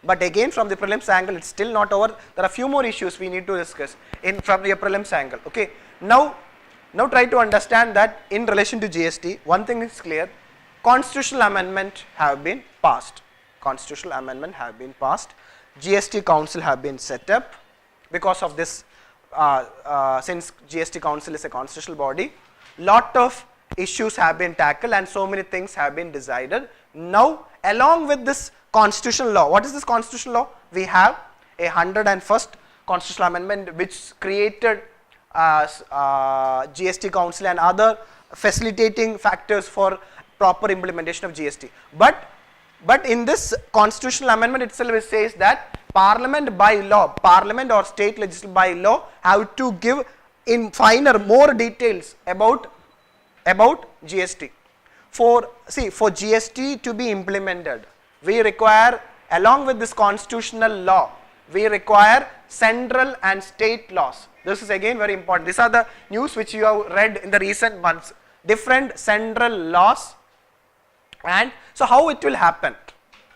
But again, from the prelims angle, it's still not over. There are few more issues we need to discuss from the prelims angle. Okay. Now try to understand that in relation to GST, one thing is clear: constitutional amendment have been passed. Constitutional amendment have been passed. GST Council have been set up because of this. Since GST Council is a constitutional body, lot of issues have been tackled and so many things have been decided. Now, along with this constitutional law, what is this constitutional law? We have a 101st constitutional amendment which created GST Council and other facilitating factors for proper implementation of GST. But in this constitutional amendment itself, it says that Parliament by law, Parliament or state legislature by law have to give in finer more details about GST. For GST to be implemented, we require, along with this constitutional law, we require central and state laws. This is again very important. These are the news which you have read in the recent months. Different central laws. And so how it will happen?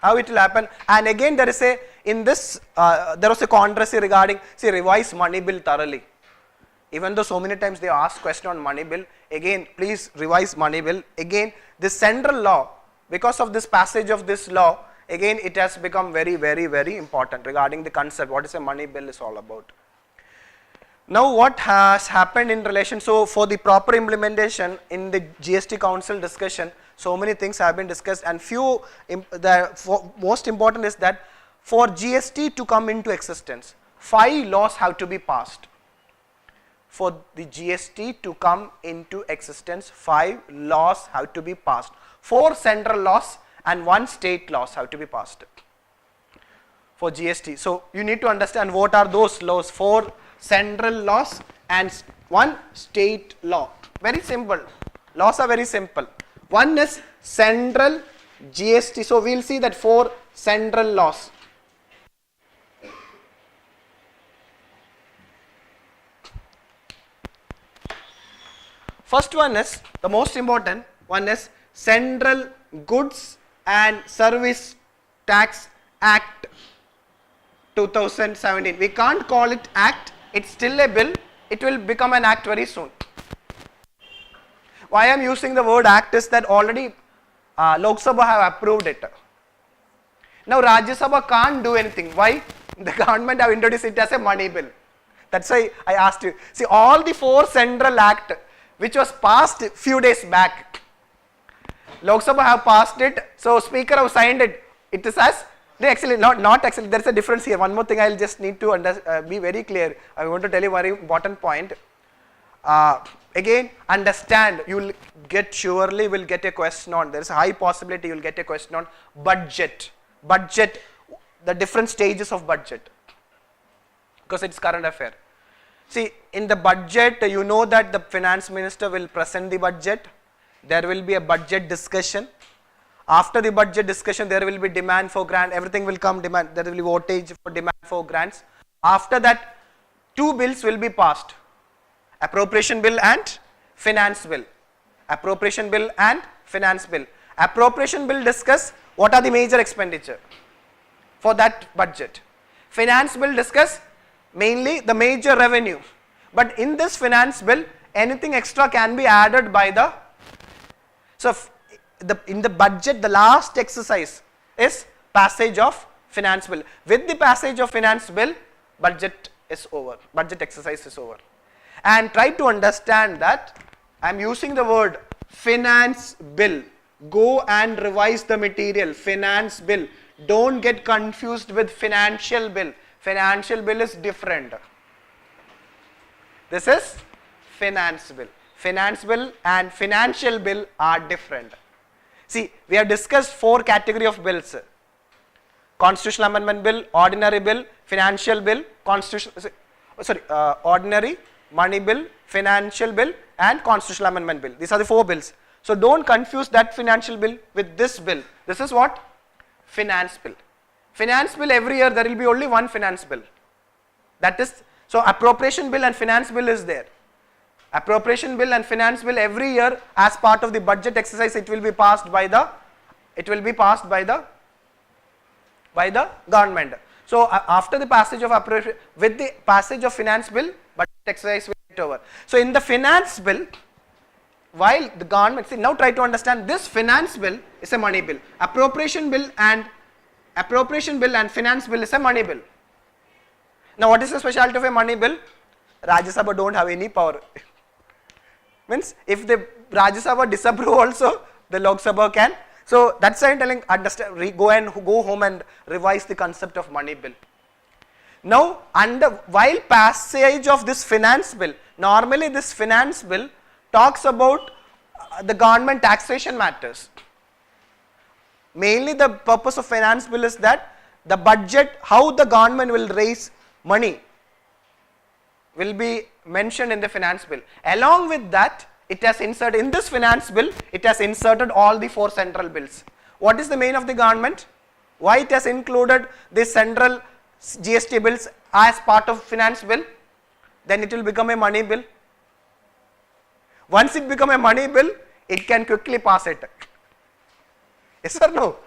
How it will happen? And again there is a, in this, there was a controversy regarding, revise money bill thoroughly. Even though so many times they ask question on money bill, again please revise money bill. Again this central law, because of this passage of this law, again it has become very, very, very important regarding the concept, what is a money bill is all about. Now what has happened in relation, so for the proper implementation in the GST Council discussion, so many things have been discussed, and most important is that for GST to come into existence, 5 laws have to be passed. For the GST to come into existence, 5 laws have to be passed. 4 central laws and 1 state laws have to be passed for GST. So you need to understand what are those laws: 4 central laws and 1 state law. Very simple. Laws are very simple. One is central GST. So we will see that 4 central laws. First one is, the most important one is Central Goods and Service Tax Act 2017. We can't call it act, it's still a bill, it will become an act very soon. Why I am using the word act is that already Lok Sabha have approved it. Now Rajya Sabha can't do anything. Why? The government have introduced it as a money bill. That's why I asked you. See, all the 4 central act which was passed few days back, Lok Sabha have passed it, so Speaker have signed it. It is as, actually not actually, there is a difference here. One more thing I will just need to be very clear. I want to tell you a very important point. Again, understand, you will get, surely will get a question on, there is a high possibility you will get a question on budget. Budget, the different stages of budget, because it's current affair. See, in the budget, you know that the finance minister will present the budget. There will be a budget discussion. After the budget discussion, there will be demand for grant. Everything will come demand. There will be votage for demand for grants. After that, 2 bills will be passed: appropriation bill and finance bill. Appropriation bill and finance bill. Appropriation bill discuss what are the major expenditure for that budget. Finance bill discuss mainly the major revenue. But in this finance bill, anything extra can be added by the, so in the budget, the last exercise is passage of finance bill. With the passage of finance bill, budget is over, budget exercise is over. And try to understand that I am using the word finance bill. Go and revise the material, finance bill. Don't get confused with financial bill. Financial bill is different. This is finance bill. Finance bill and financial bill are different. See, we have discussed 4 category of bills: constitutional amendment bill, ordinary bill, financial bill, ordinary, money bill, financial bill and constitutional amendment bill. These are the 4 bills. So don't confuse that financial bill with this bill. This is what? Finance bill. Finance bill, every year there will be only 1 finance bill. That is, so appropriation bill and finance bill is there. Appropriation bill and finance bill every year as part of the budget exercise, it will be passed by the by the government. So after the passage of appropriation, with the passage of finance bill, budget exercise will get over. So in the finance bill, while the government, see, now try to understand, this finance bill is a money bill. Appropriation bill and finance bill is a money bill. Now what is the specialty of a money bill? Rajya Sabha don't have any power. Means if the Rajya Sabha disapprove also, the Lok Sabha can. So that's why I'm telling, understand, go home and revise the concept of money bill. Now while passage of this finance bill, normally this finance bill talks about the government taxation matters. Mainly the purpose of finance bill is that the budget, how the government will raise money, will be mentioned in the finance bill. Along with that, it has inserted, in this finance bill, it has inserted all the 4 central bills. What is the main of the government? Why it has included the central GST bills as part of finance bill? Then it will become a money bill. Once it become a money bill, it can quickly pass it. Yes or no?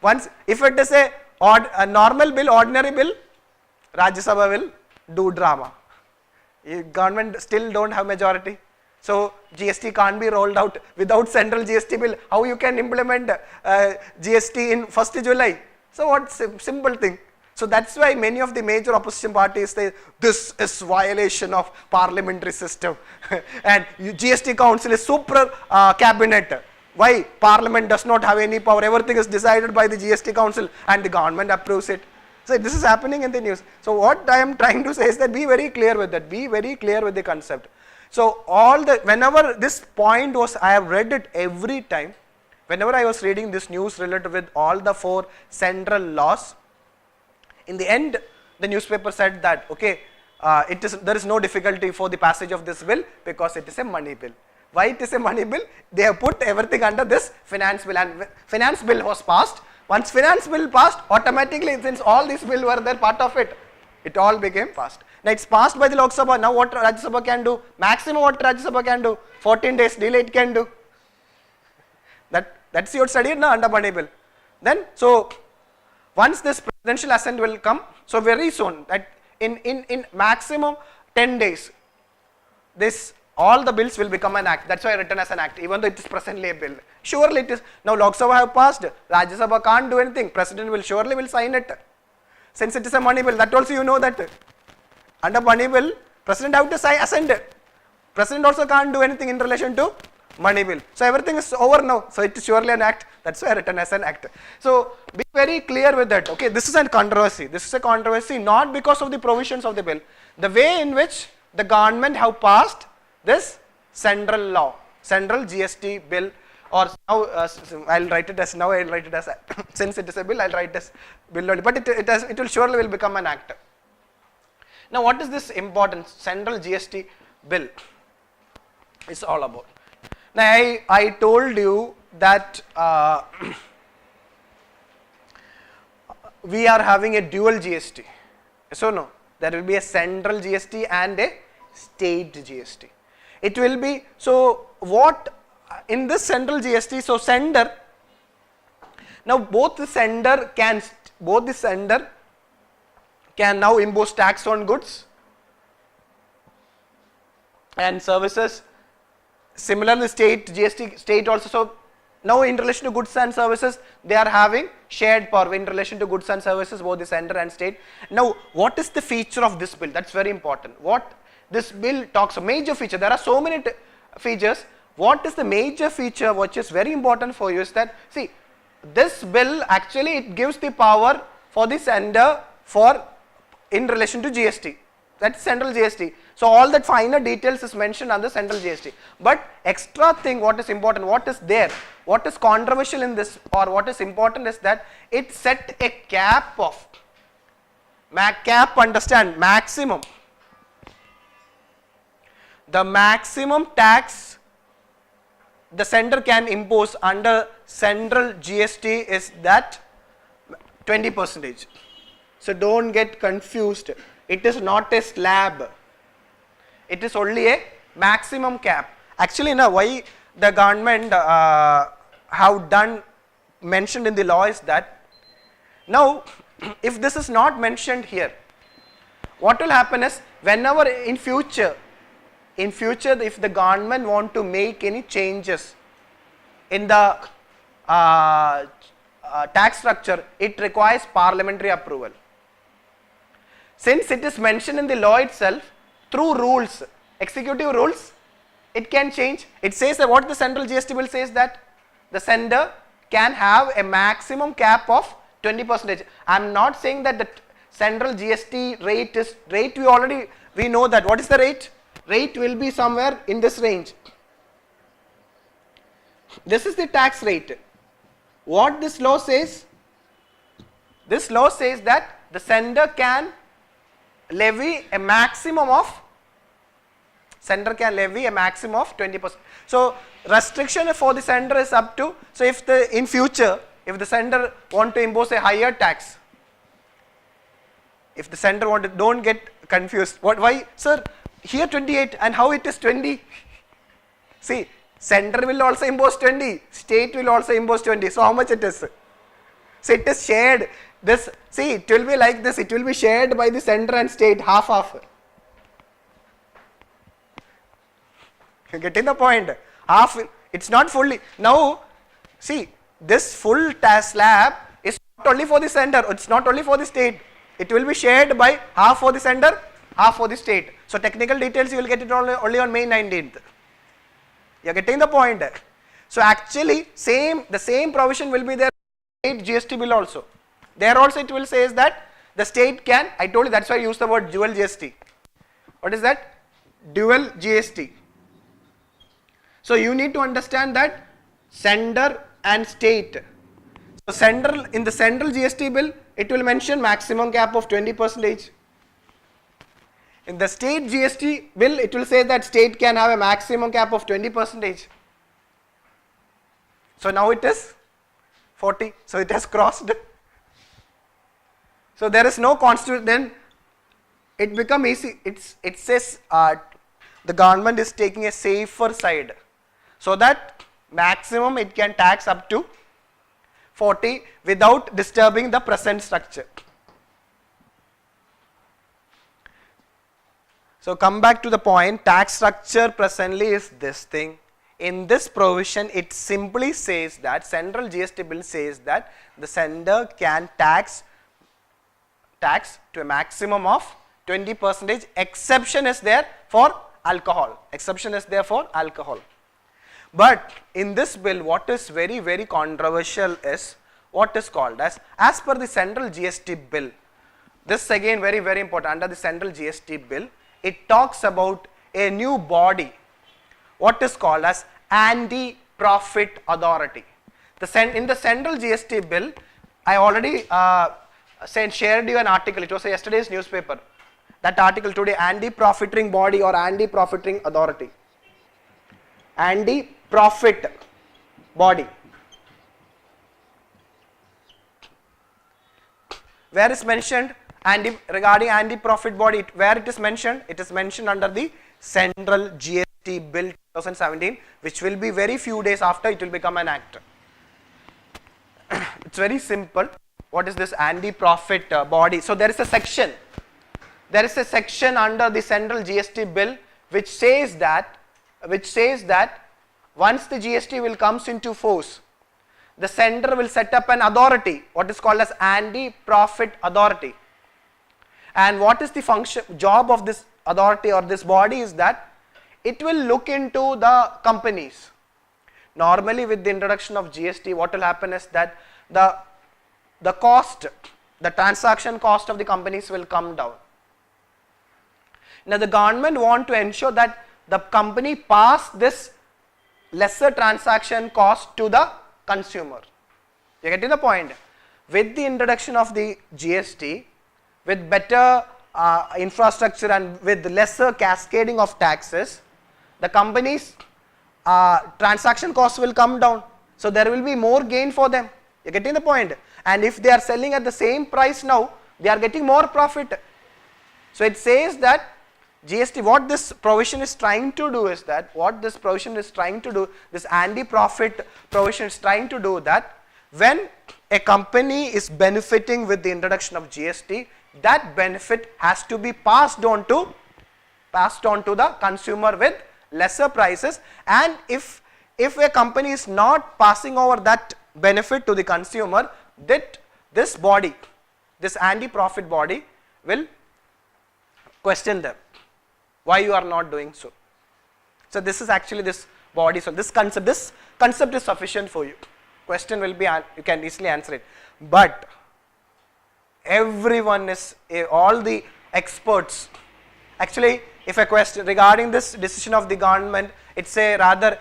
Once, if it is a normal bill, ordinary bill, Rajya Sabha will do drama. Government still don't have majority. So GST can't be rolled out without central GST bill. How you can implement GST in 1st July? So what simple thing. So that's why many of the major opposition parties say this is violation of parliamentary system and GST council is super cabinet. Why? Parliament does not have any power, everything is decided by the GST council and the government approves it. So this is happening in the news. So what I am trying to say is that be very clear with that, be very clear with the concept. So whenever this point was, I have read it every time, whenever I was reading this news related with all the 4 central laws, in the end the newspaper said that okay, there is no difficulty for the passage of this bill because it is a money bill. Why it is a money bill? They have put everything under this finance bill, and finance bill was passed. Once finance bill passed, automatically, since all these bills were there part of it, it all became passed. Now it's passed by the Lok Sabha. Now what Rajya Sabha can do? Maximum what Rajya Sabha can do? 14 days delay it can do. That's your study na, under money bill. Then so once this presidential assent will come, so very soon, that in maximum 10 days, all the bills will become an act. That's why written as an act, even though it is presently a bill. Surely it is. Now Lok Sabha have passed, Rajya Sabha can't do anything, President will surely sign it. Since it is a money bill, that also you know that. Under money bill, President have to sign assent. President also can't do anything in relation to money bill. So everything is over now. So it is surely an act. That's why written as an act. So be very clear with that. Okay, this is a controversy. This is a controversy not because of the provisions of the bill. The way in which the government have passed this central law, central GST bill, or now I'll write it as since it is a bill, I'll write as bill only, but it will surely will become an act. Now what is this important central GST bill is all about? Now I told you that we are having a dual GST. So no, there will be a central GST and a state GST. It will be, so what in this central GST, so sender, now both the sender can now impose tax on goods and services. Similarly, state GST, state also. So now in relation to goods and services, they are having shared power in relation to goods and services, both the sender and state. Now what is the feature of this bill? That's very important. What this bill talks, a major feature, there are so many features. What is the major feature which is very important for you is that, see, this bill actually it gives the power for the sender for in relation to GST. That's central GST. So all that finer details is mentioned under central GST. But extra thing, what is important, what is there, what is controversial in this, or what is important is that it set a cap of, understand, maximum. The maximum tax the sender can impose under central GST is that 20%. So don't get confused. It is not a slab. It is only a maximum cap. Actually, now why the government have done mentioned in the law is that now if this is not mentioned here, what will happen is, whenever in future if the government want to make any changes in the tax structure, it requires parliamentary approval. Since it is mentioned in the law itself, through rules, executive rules, it can change. It says that what the central GST bill says, that the sender can have a maximum cap of 20%. I am not saying that the central GST rate we know that. What is the rate? Rate will be somewhere in this range. This is the tax rate. What this law says? This law says that the sender can levy a maximum of 20%. So restriction for the sender is up to, so if in future if the sender want to impose a higher tax, if the sender don't get confused, why sir here 28 and how it is 20? See, sender will also impose 20, state will also impose 20, so how much it is? So it is shared. This, see, it will be like this, it will be shared by the center and state, half. You getting the point? Half, it's not fully. Now, see, this full tax slab is not only for the center, it's not only for the state. It will be shared by half for the center, half for the state. So technical details you will get it only on May 19th. You are getting the point? So actually, the same provision will be there in the GST bill also. There also it will say that the state can, I told you, that's why I used the word dual GST. What is that? Dual GST. So you need to understand that sender and state. So in the central GST bill, it will mention maximum cap of 20%. In the state GST bill, it will say that state can have a maximum cap of 20%. So now it is 40. So it has crossed. So there is no constitution, then it become easy. It says the government is taking a safer side, so that maximum it can tax up to 40 without disturbing the present structure. So come back to the point, tax structure presently is this thing. In this provision, it simply says that central GST bill says that the sender can tax to a maximum of 20%. Exception is there for alcohol. But in this bill, what is very, very controversial is what is called as per the central GST bill. This again very, very important. Under the central GST bill, it talks about a new body, what is called as anti-profit authority. In the central GST bill, I already shared you an article. It was yesterday's newspaper. That article today, anti-profiting body or anti-profiting authority. Anti-profit body. Where is mentioned regarding anti-profit body? Where it is mentioned? It is mentioned under the central GST bill 2017, which will be very few days after it will become an act. It's very simple. What is this anti-profit body? So there is a section. There is a section under the central GST bill which says that once the GST will comes into force, the center will set up an authority, what is called as anti-profit authority. And what is the job of this authority or this body is that it will look into the companies. Normally with the introduction of GST, what will happen is that the cost, the transaction cost of the companies will come down. Now the government want to ensure that the company pass this lesser transaction cost to the consumer. You getting the point? With the introduction of the GST, with better infrastructure and with lesser cascading of taxes, the companies transaction costs will come down. So there will be more gain for them. You getting the point? And if they are selling at the same price now, they are getting more profit. So it says that GST, what this provision is trying to do is that, this anti-profit provision is trying to do that when a company is benefiting with the introduction of GST, that benefit has to be passed on to the consumer with lesser prices, and if a company is not passing over that benefit to the consumer, that this body, this anti-profit body will question them, why you are not doing so. So this is actually this body. So this concept is sufficient for you. Question will be, you can easily answer it. But everyone is, all the experts, actually if a question regarding this decision of the government, it's a rather,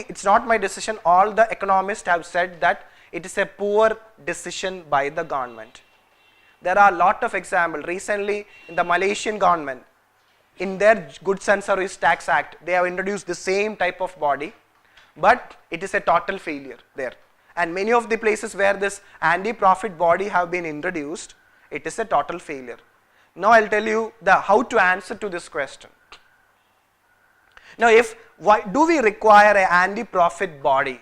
it's not my decision, all the economists have said that it is a poor decision by the government. There are a lot of examples. Recently in the Malaysian government, in their Goods and Service Tax Act, they have introduced the same type of body, but it is a total failure there. And many of the places where this anti-profit body have been introduced, it is a total failure. Now I'll tell you how to answer to this question. Now why do we require an anti-profit body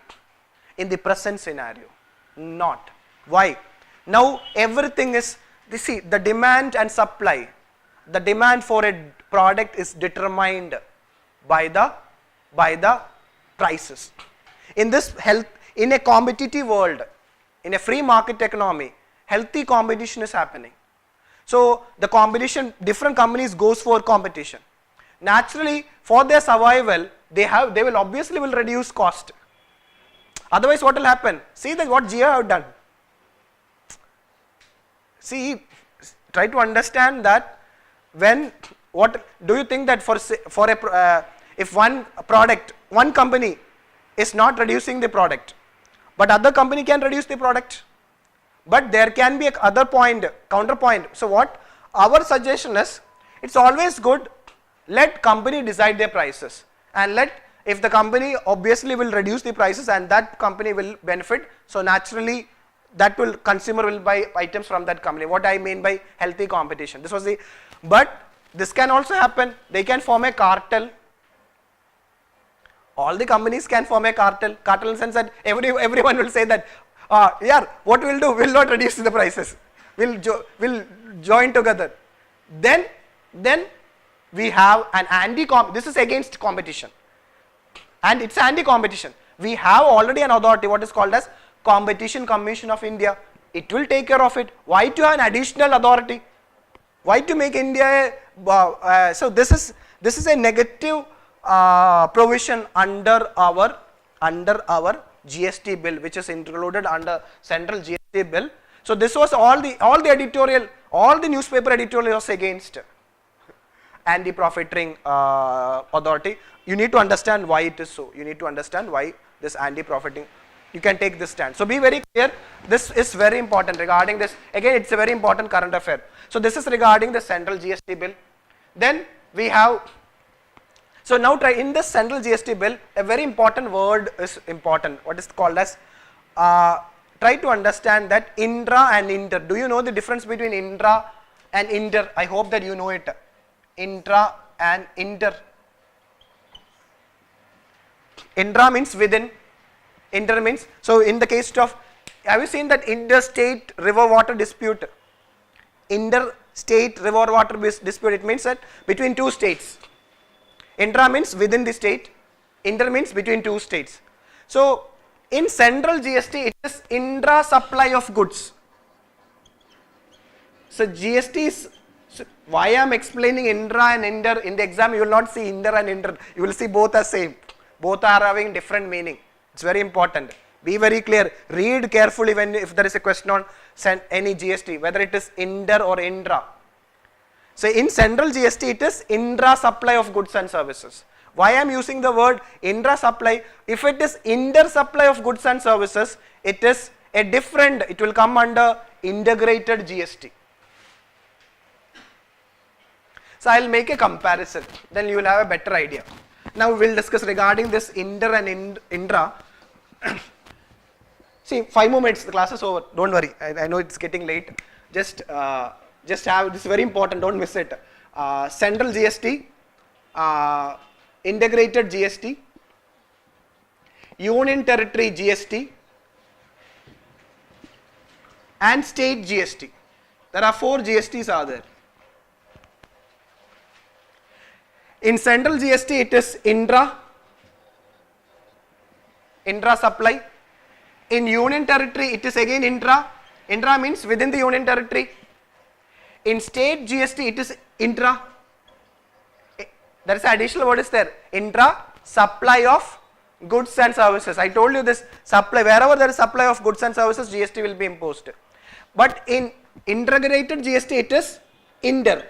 in the present scenario? Not. Why? Now everything is, see, the demand and supply, the demand for a product is determined by the prices. In this in a competitive world, in a free market economy, healthy competition is happening. So the competition, different companies goes for competition. Naturally, for their survival, they will obviously reduce cost. Otherwise, what will happen? See that what Jio have done. See, try to understand that what do you think that if one company is not reducing the product, but other company can reduce the product, but there can be a other point, counterpoint. So what our suggestion is, it's always good, let company decide their prices, and if the company obviously will reduce the prices and that company will benefit, so naturally consumer will buy items from that company. What I mean by healthy competition, but this can also happen, they can form a cartel. All the companies can form a cartel in the sense that everyone will say that, yeah, what we'll do, we'll not reduce the prices, we'll join together. Then we have an this is against competition, and it's anti-competition. We have already an authority, what is called as Competition Commission of India. It will take care of it. Why to have an additional authority? Why to make India so this is a negative provision under our GST bill, which is included under central GST bill. So this was all the newspaper editorial was against anti-profiteering authority. You need to understand why it is so. You need to understand why this anti-profiting. You can take this stand. So be very clear. This is very important regarding this. Again, it's a very important current affair. So this is regarding the central GST bill. Then we have. So now try in this central GST bill, a very important word is important. What is called as, try to understand that intra and inter. Do you know the difference between intra and inter? I hope that you know it. Intra and inter. Intra means within, inter means, so in the case of, have you seen that interstate river water dispute? Interstate river water dispute, it means that between two states. Intra means within the state, inter means between two states. So in central GST, it is intra supply of goods. So GST is, so why I am explaining intra and inter, in the exam you will not see inter and inter, you will see both are same. Both are having different meaning. It's very important. Be very clear. Read carefully if there is a question on any GST, whether it is inter or intra. So in central GST, it is intra supply of goods and services. Why I am using the word intra supply? If it is inter supply of goods and services, it is a different, it will come under integrated GST. So I will make a comparison, then you will have a better idea. Now we will discuss regarding this inter and intra. See, 5 more minutes, the class is over. Don't worry, I know it's getting late. Just have, this is very important, don't miss it. Central GST, integrated GST, Union Territory GST, and state GST. There are 4 GSTs are there. In central GST it is intra supply. In union territory it is again intra means within the union territory. In state GST it is intra, there is an additional word is there, intra supply of goods and services. I told you this, supply, wherever there is supply of goods and services, GST will be imposed. But in integrated GST it is inter.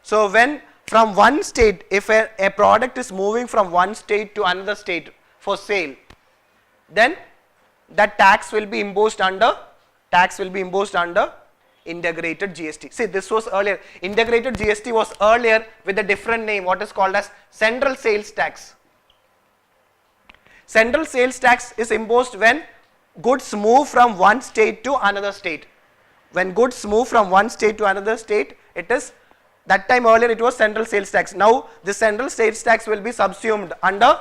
So when from one state, if a product is moving from one state to another state for sale, then that tax will be imposed under integrated GST. See, this was earlier, integrated GST was earlier with a different name, what is called as central sales tax. Central sales tax is imposed when goods move from one state to another state. When goods move from one state to another state, it is, that time earlier it was central sales tax. Now the central sales tax will be subsumed under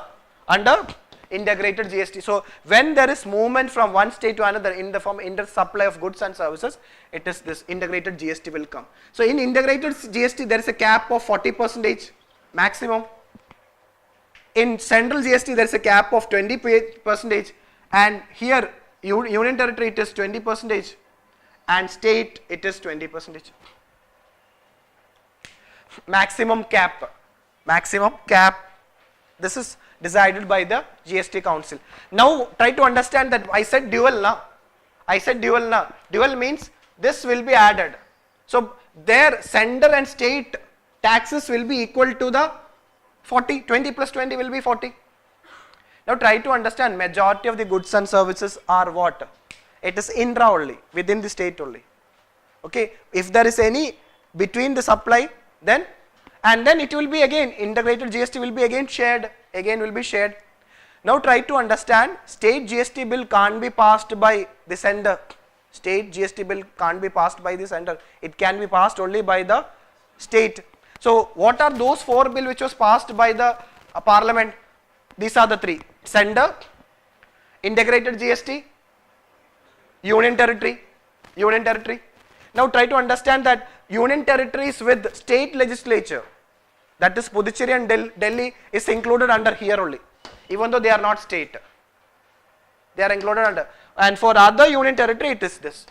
integrated GST. So when there is movement from one state to another in the form inter supply of goods and services, it is this integrated GST will come. So in integrated GST there is a cap of 40% maximum. In central GST there is a cap of 20%, and here union territory it is 20% and state it is 20%. Maximum cap, this is decided by the GST council. Now try to understand that I said dual na. Dual means this will be added. So their sender and state taxes will be equal to the 40, 20 plus 20 will be 40. Now try to understand, majority of the goods and services are what? It is intra only, within the state only. Okay, if there is any between the supply, then and then it will be again, integrated GST will be again shared, Now try to understand, state GST bill can't be passed by the sender. State GST bill can't be passed by the sender. It can be passed only by the state. So what are those 4 bills which was passed by the parliament? These are the 3. Sender, integrated GST, union territory. Now try to understand that union territories with state legislature, that is Puducherry and Delhi, is included under here only, even though they are not state. They are included under, and for other union territory it is this.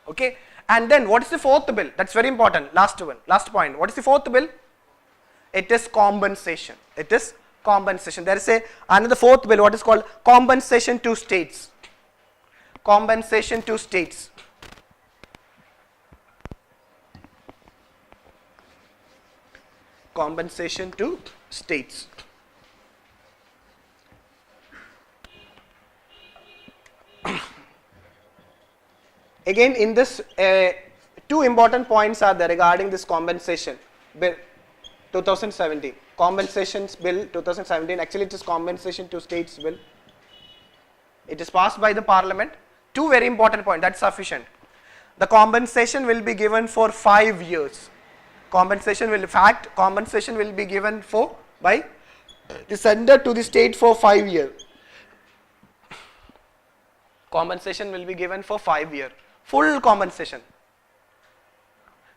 Okay, and then what is the 4th bill? That's very important. Last point. What is the 4th bill? It is compensation. There is another 4th bill, what is called compensation to states. Again, in this 2 important points are there regarding this compensation bill 2017. Compensations bill 2017, actually it is compensation to states bill. It is passed by the parliament. 2 very important points, that's sufficient. The compensation will be given for 5 years. Compensation will be given by the sender to the state for 5 years. Compensation will be given for 5 years. Full compensation.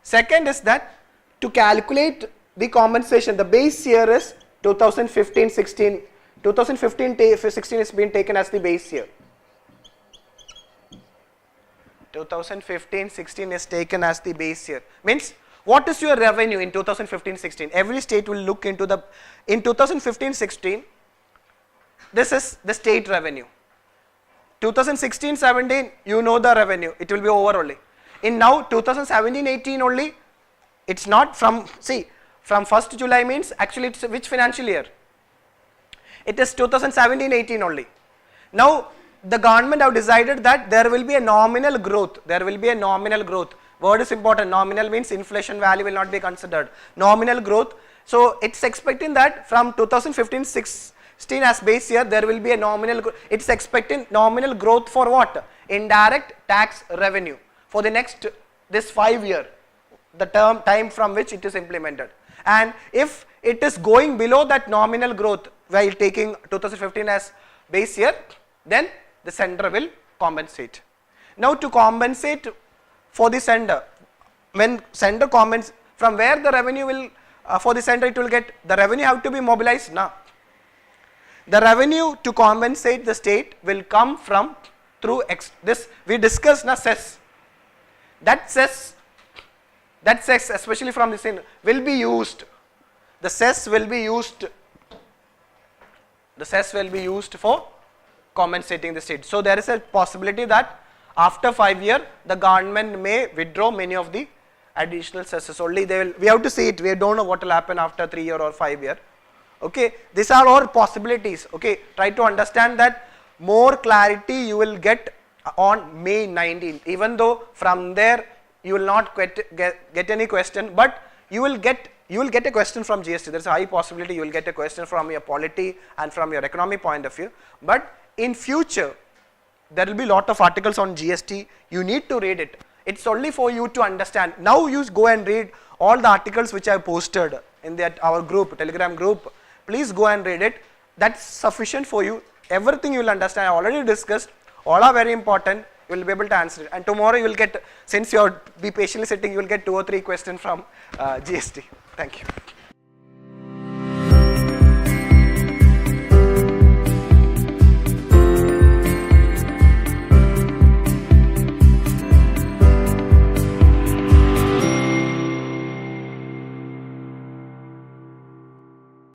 Second is that to calculate the compensation, the base year is 2015-16. 2015-16 is being taken as the base year. 2015-16 is taken as the base year. Means, what is your revenue in 2015-16? Every state will look into the, in 2015-16, this is the state revenue. 2016-17, you know the revenue, it will be over only. In now 2017-18 only, it's not from, see, from 1st July means actually it's which financial year? It is 2017-18 only. Now the government have decided that there will be a nominal growth. Word is important. Nominal means inflation value will not be considered. Nominal growth. So it's expecting that from 2015-16 as base year there will be a nominal growth. It's expecting nominal growth for what? Indirect tax revenue for the next this 5 year, the time from which it is implemented. And if it is going below that nominal growth while taking 2015 as base year, then the sender will compensate. Now to compensate for the sender, when sender comments, from where the revenue will, for the sender it will get, the revenue have to be mobilized now. The revenue to compensate the state will come from through this we discussed now cess. That cess especially from this will be used. The cess will be used. The cess will be used for compensating the state. So there is a possibility that after 5 years the government may withdraw many of the additional cesses. Only they will. We have to see it. We don't know what will happen after 3 years or 5 years. Okay, these are all possibilities. Okay, try to understand that. More clarity you will get on May 19th. Even though from there you will not get any question, but you will get a question from GST. There is a high possibility you will get a question from your polity and from your economy point of view. But in future there will be lot of articles on GST. You need to read it. It's only for you to understand. Now you go and read all the articles which I posted in our group, Telegram group. Please go and read it. That's sufficient for you. Everything you will understand. I already discussed. All are very important. You will be able to answer it. And tomorrow you will get, since you will be patiently sitting, you will get 2 or 3 questions from GST. Thank you.